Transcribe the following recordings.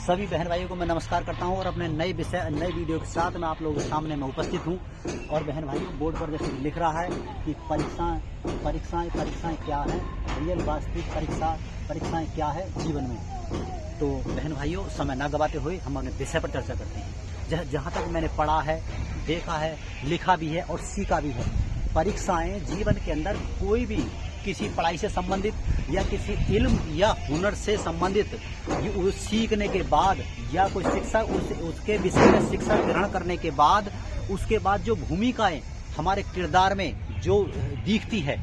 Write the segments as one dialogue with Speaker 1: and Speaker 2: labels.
Speaker 1: सभी बहन भाइयों को मैं नमस्कार करता हूं और अपने नए वीडियो के साथ मैं आप लोगों के सामने मैं उपस्थित हूं। और बहन भाइयों, बोर्ड पर जैसे लिख रहा है कि परीक्षाएं क्या है, रियल वास्तविक परीक्षाएं क्या है जीवन में। तो बहन भाइयों, समय ना गवाते हुए हम अपने विषय पर चर्चा करते हैं। जहाँ तक मैंने पढ़ा है, देखा है, लिखा भी है और सीखा भी है, परीक्षाएं जीवन के अंदर कोई भी किसी पढ़ाई से संबंधित या किसी इल्म या हुनर से संबंधित सीखने के बाद या कोई शिक्षा उसके विषय में शिक्षा ग्रहण करने के बाद उसके बाद जो भूमिकाएं हमारे किरदार में जो दिखती है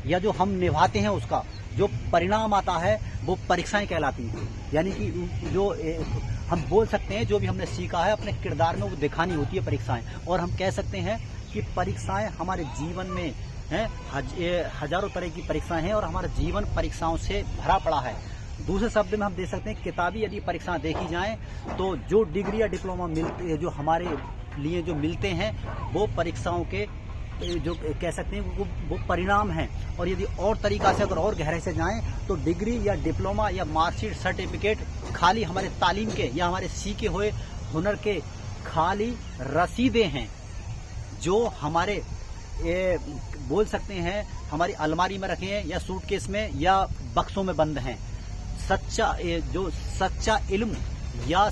Speaker 1: या जो हम निभाते हैं, उसका जो परिणाम आता है वो परीक्षाएं कहलाती हैं। यानी कि जो हम बोल सकते हैं जो भी हमने सीखा है अपने किरदार में वो दिखानी होती है परीक्षाएं। और हम कह सकते हैं कि परीक्षाएं हमारे जीवन में हैं, हजारों तरह की परीक्षाएं हैं और हमारा जीवन परीक्षाओं से भरा पड़ा है। दूसरे शब्द में हम देख सकते हैं किताबी यदि परीक्षाएं देखी जाएं तो जो डिग्री या डिप्लोमा मिलते जो हमारे लिए जो मिलते हैं वो परीक्षाओं के जो कह सकते हैं वो परिणाम हैं। और यदि और तरीका से अगर और गहराई से जाएं तो डिग्री या डिप्लोमा या मार्कशीट सर्टिफिकेट खाली हमारे तालीम के या हमारे सीखे हुए हुनर के खाली रसीदें हैं जो हमारे बोल सकते हैं हमारी अलमारी में रखे हैं या सूटकेस में या बक्सों में बंद हैं। सच्चा इल्म या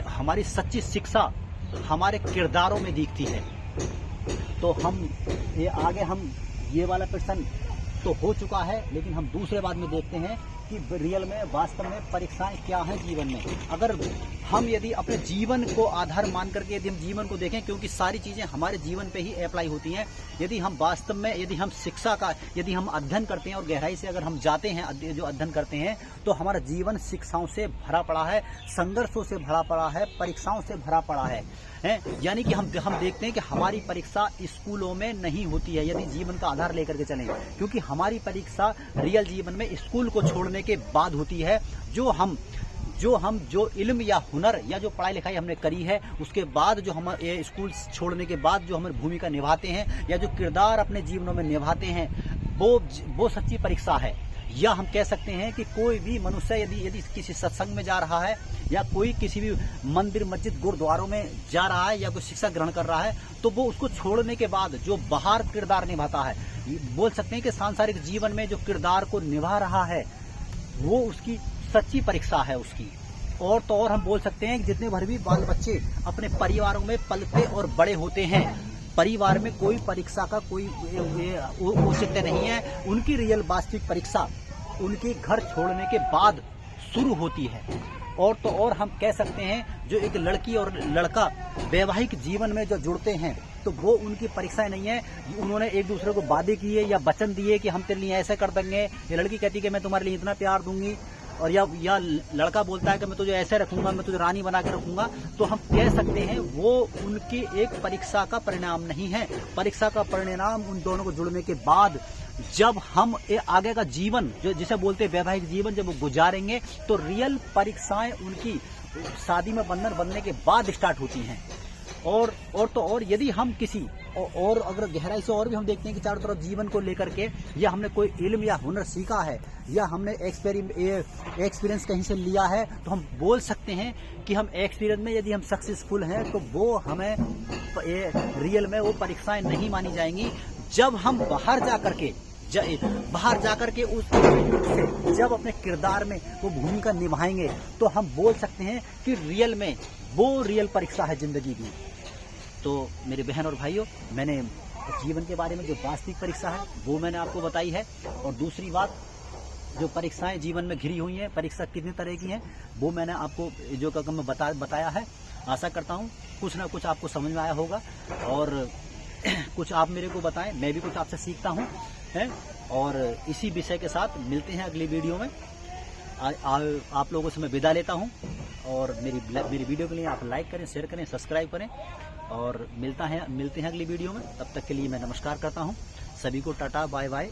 Speaker 1: हमारी सच्ची शिक्षा हमारे किरदारों में दिखती है। तो हम ये वाला प्रश्न तो हो चुका है, लेकिन हम दूसरे बाद में देखते हैं कि रियल में वास्तव में परीक्षाएं क्या हैं जीवन में। अगर हम यदि अपने जीवन को आधार मान करके यदि हम जीवन को देखें, क्योंकि सारी चीज़ें हमारे जीवन पे ही अप्लाई होती हैं। यदि हम वास्तव में यदि हम शिक्षा का यदि हम अध्ययन करते हैं और गहराई से अगर हम जाते हैं जो अध्ययन करते हैं तो हमारा जीवन शिक्षाओं से भरा पड़ा है, संघर्षों से भरा पड़ा है, परीक्षाओं से भरा पड़ा है। यानी कि हम देखते हैं कि हमारी परीक्षा स्कूलों में नहीं होती है यदि जीवन का आधार लेकर के चलें, क्योंकि हमारी परीक्षा रियल जीवन में स्कूल को छोड़ने के बाद होती है। जो इल्म या हुनर या जो पढ़ाई लिखाई हमने करी है उसके बाद जो हम स्कूल छोड़ने के बाद जो हमारी भूमिका निभाते हैं या जो किरदार अपने जीवनों में निभाते हैं वो सच्ची परीक्षा है। या हम कह सकते हैं कि कोई भी मनुष्य यदि किसी सत्संग में जा रहा है या कोई किसी भी मंदिर मस्जिद गुरुद्वारों में जा रहा है या कोई शिक्षा ग्रहण कर रहा है तो वो उसको छोड़ने के बाद जो बाहर किरदार निभाता है, बोल सकते हैं कि सांसारिक जीवन में जो किरदार को निभा रहा है वो उसकी सच्ची परीक्षा है उसकी। और तो और हम बोल सकते हैं कि जितने भर भी बाल बच्चे अपने परिवारों में पलते और बड़े होते हैं, परिवार में कोई परीक्षा का कोई औचित्य नहीं है। उनकी रियल वास्तविक परीक्षा उनके घर छोड़ने के बाद शुरू होती है। और तो और हम कह सकते हैं जो एक लड़की और लड़का वैवाहिक जीवन में जो जुड़ते हैं तो वो उनकी परीक्षाएं नहीं है। उन्होंने एक दूसरे को वादे किए या वचन दिए कि हम तेरे लिए ऐसे कर देंगे, ये लड़की कहती है कि मैं तुम्हारे लिए इतना प्यार दूंगी, और या लड़का बोलता है कि मैं तुझे ऐसे रखूंगा, मैं तुझे रानी बना के रखूंगा। तो हम कह सकते हैं वो उनकी एक परीक्षा का परिणाम नहीं है। परीक्षा का परिणाम उन दोनों को जुड़ने के बाद जब हम आगे का जीवन जो जिसे बोलते हैं वैवाहिक जीवन जब वो गुजारेंगे तो रियल परीक्षाएं उनकी शादी में बंधन बनने के बाद स्टार्ट होती हैं। और तो और यदि हम किसी और अगर गहराई से और भी हम देखते हैं कि चारों तरफ जीवन को लेकर के या हमने कोई इल्म या हुनर सीखा है या हमने एक्सपीरियंस कहीं से लिया है तो हम बोल सकते हैं कि हम एक्सपीरियंस में यदि हम सक्सेसफुल हैं तो वो हमें रियल में वो परीक्षाएं नहीं मानी जाएंगी। जब हम बाहर जाकर के उस से जब अपने किरदार में वो भूमिका निभाएंगे तो हम बोल सकते हैं कि रियल में वो रियल परीक्षा है जिंदगी की। तो मेरे बहन और भाइयों, मैंने जीवन के बारे में जो वास्तविक परीक्षा है वो मैंने आपको बताई है। और दूसरी बात, जो परीक्षाएं जीवन में घिरी हुई हैं, परीक्षा कितने तरह की हैं वो मैंने आपको जो मैं बताया है। आशा करता हूँ कुछ ना कुछ आपको समझ में आया होगा और कुछ आप मेरे को बताएं, मैं भी कुछ आपसे सीखता हूँ और इसी विषय के साथ मिलते हैं अगली वीडियो में। आप लोगों से मैं विदा लेता हूँ और मेरी वीडियो के लिए आप लाइक करें, शेयर करें, सब्सक्राइब करें और मिलते हैं अगली वीडियो में। तब तक के लिए मैं नमस्कार करता हूँ। सभी को टाटा बाय बाय।